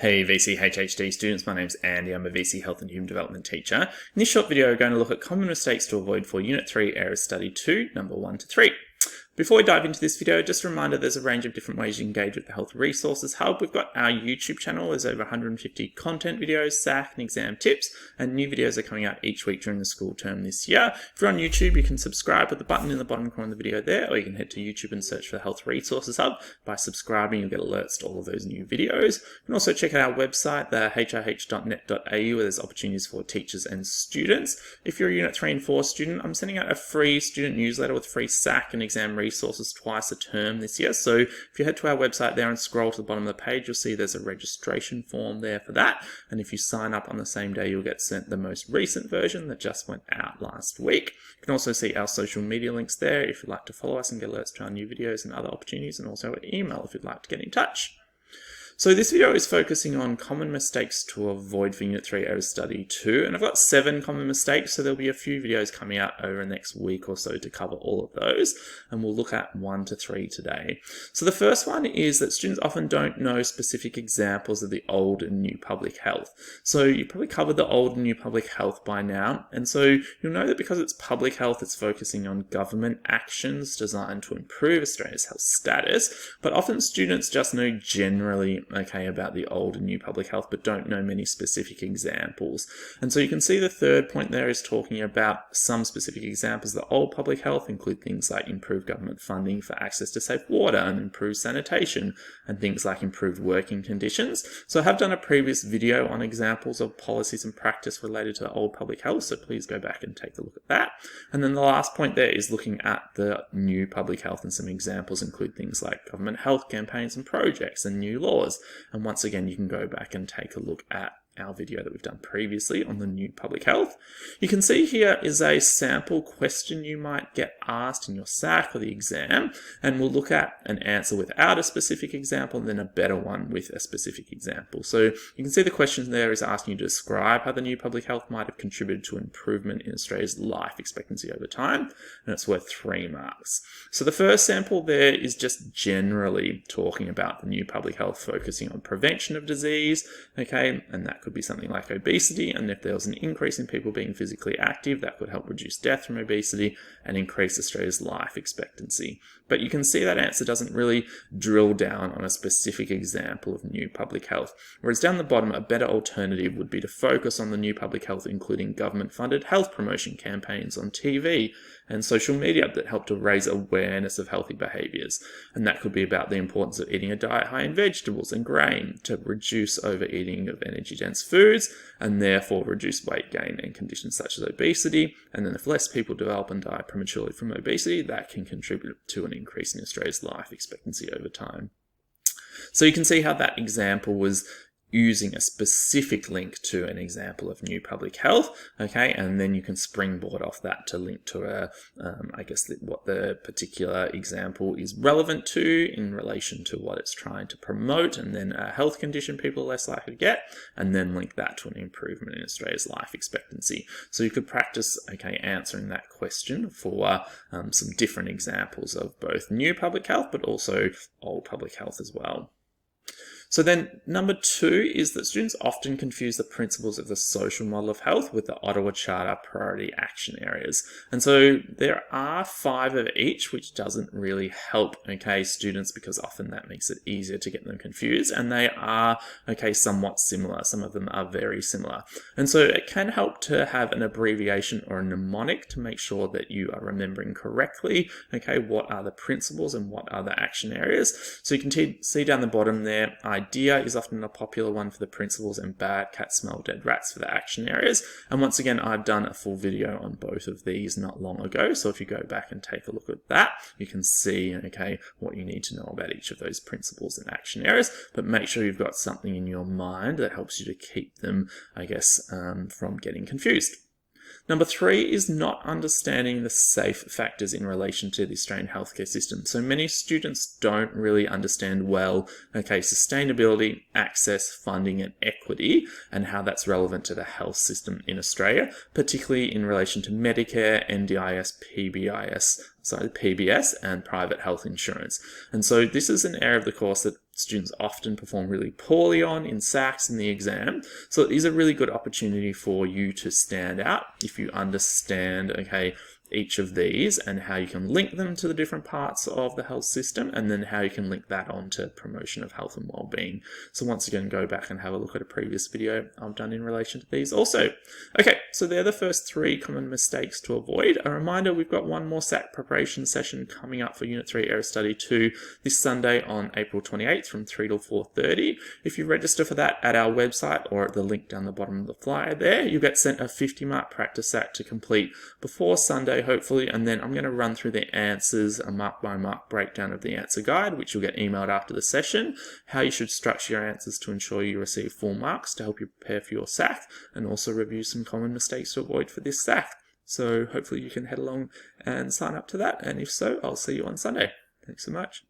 Hey VCE HHD students, my name's Andy, I'm a VC Health and Human Development teacher. In this short video we're going to look at common mistakes to avoid for Unit 3 AoS Study 2, number 1 to 3. Before we dive into this video, just a reminder there's a range of different ways you can engage with the Health Resources Hub. We've got our YouTube channel, there's over 150 content videos, SAC and exam tips, and new videos are coming out each week during the school term this year. If you're on YouTube, you can subscribe with the button in the bottom corner of the video there, or you can head to YouTube and search for the Health Resources Hub. By subscribing, you'll get alerts to all of those new videos. You can also check out our website, the hrh.net.au, where there's opportunities for teachers and students. If you're a Unit 3 and 4 student, I'm sending out a free student newsletter with free SAC and exam resources twice a term this year. So if you head to our website there and scroll to the bottom of the page, you'll see there's a registration form there for that. And if you sign up on the same day, you'll get sent the most recent version that just went out last week. You can also see our social media links there if you'd like to follow us and get alerts to our new videos and other opportunities, and also an email if you'd like to get in touch. So this video is focusing on common mistakes to avoid for Unit 3 AoS Study 2, and I've got 7 common mistakes, so there'll be a few videos coming out over the next week or so to cover all of those, and we'll look at 1 to 3 today. So the first one is that students often don't know specific examples of the old and new public health. So you probably covered the old and new public health by now, and so you'll know that because it's public health, it's focusing on government actions designed to improve Australia's health status, but often students just know generally about the old and new public health, but don't know many specific examples. And so you can see the third point there is talking about some specific examples. The old public health include things like improved government funding for access to safe water and improved sanitation, and things like improved working conditions. So I have done a previous video on examples of policies and practice related to the old public health, so please go back and take a look at that. And then the last point there is looking at the new public health, and some examples include things like government health campaigns and projects and new laws. And once again, you can go back and take a look at our video that we've done previously on the new public health. You can see here is a sample question you might get asked in your SAC or the exam, and we'll look at an answer without a specific example and then a better one with a specific example. So you can see the question there is asking you to describe how the new public health might have contributed to improvement in Australia's life expectancy over time, and it's worth 3 marks. So the first sample there is just generally talking about the new public health, focusing on prevention of disease, and that could be something like obesity, and if there was an increase in people being physically active, that could help reduce death from obesity and increase Australia's life expectancy. But you can see that answer doesn't really drill down on a specific example of new public health. Whereas down the bottom, a better alternative would be to focus on the new public health, including government-funded health promotion campaigns on TV and social media that help to raise awareness of healthy behaviours. And that could be about the importance of eating a diet high in vegetables and grain to reduce overeating of energy-dense foods and therefore reduce weight gain and conditions such as obesity. And then if less people develop and die prematurely from obesity, that can contribute to an increase in Australia's life expectancy over time. So you can see how that example was using a specific link to an example of new public health, and then you can springboard off that to link to what the particular example is relevant to in relation to what it's trying to promote, and then a health condition people are less likely to get, and then link that to an improvement in Australia's life expectancy. So you could practice, answering that question for some different examples of both new public health, but also old public health as well. So then number 2 is that students often confuse the principles of the social model of health with the Ottawa Charter priority action areas. And so there are 5 of each, which doesn't really help, students, because often that makes it easier to get them confused. And they are, somewhat similar. Some of them are very similar. And so it can help to have an abbreviation or a mnemonic to make sure that you are remembering correctly, what are the principles and what are the action areas. So you can see down the bottom there, idea is often a popular one for the principles, and bad cats smell dead rats for the action areas. And once again, I've done a full video on both of these not long ago. So if you go back and take a look at that, you can see, what you need to know about each of those principles and action areas. But make sure you've got something in your mind that helps you to keep them, from getting confused. Number 3 is not understanding the safe factors in relation to the Australian healthcare system. So many students don't really understand well, sustainability, access, funding and equity, and how that's relevant to the health system in Australia, particularly in relation to Medicare, NDIS, PBS and private health insurance. And so this is an area of the course that students often perform really poorly on in SACs in the exam. So it is a really good opportunity for you to stand out if you understand, okay, each of these and how you can link them to the different parts of the health system, and then how you can link that on to promotion of health and well-being. So once again, go back and have a look at a previous video I've done in relation to these also. Okay, so they're the first 3 common mistakes to avoid. A reminder, we've got one more SAC preparation session coming up for Unit 3 Area Study 2 this Sunday on April 28th from 3 till 4:30. If you register for that at our website or at the link down the bottom of the flyer there, you'll get sent a 50-mark practice SAC to complete before Sunday, hopefully, and then I'm going to run through the answers, a mark-by-mark breakdown of the answer guide, which you'll get emailed after the session, how you should structure your answers to ensure you receive full marks to help you prepare for your SAC, and also review some common mistakes to avoid for this SAC. So hopefully you can head along and sign up to that, and if so, I'll see you on Sunday. Thanks so much.